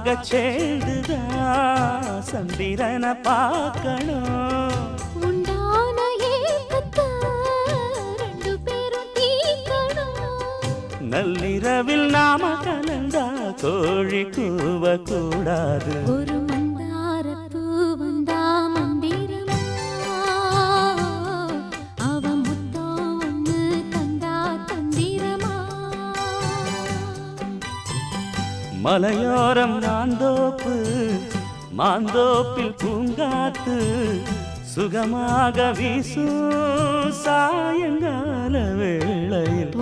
ஒன்னாக சேர்ந்துதான் சந்திரனை பார்க்கணும். உண்டான ஏக்கத்தை ரெண்டு பேரும் தீர்க்கணும். நள்ளிரவில் நாம கலந்தா கோழி கூவக்கூடாது. ஒரு மந்தாரப்பூ வந்தா மந்திரமா, அவ முத்தம் ஒண்ணு தந்தா தந்திரமா. மலையோரம் மாந்தோப்பு, மாந்தோப்பில் பூங்காத்து சுகமாக வீசும் சாயங்கால வேளையில்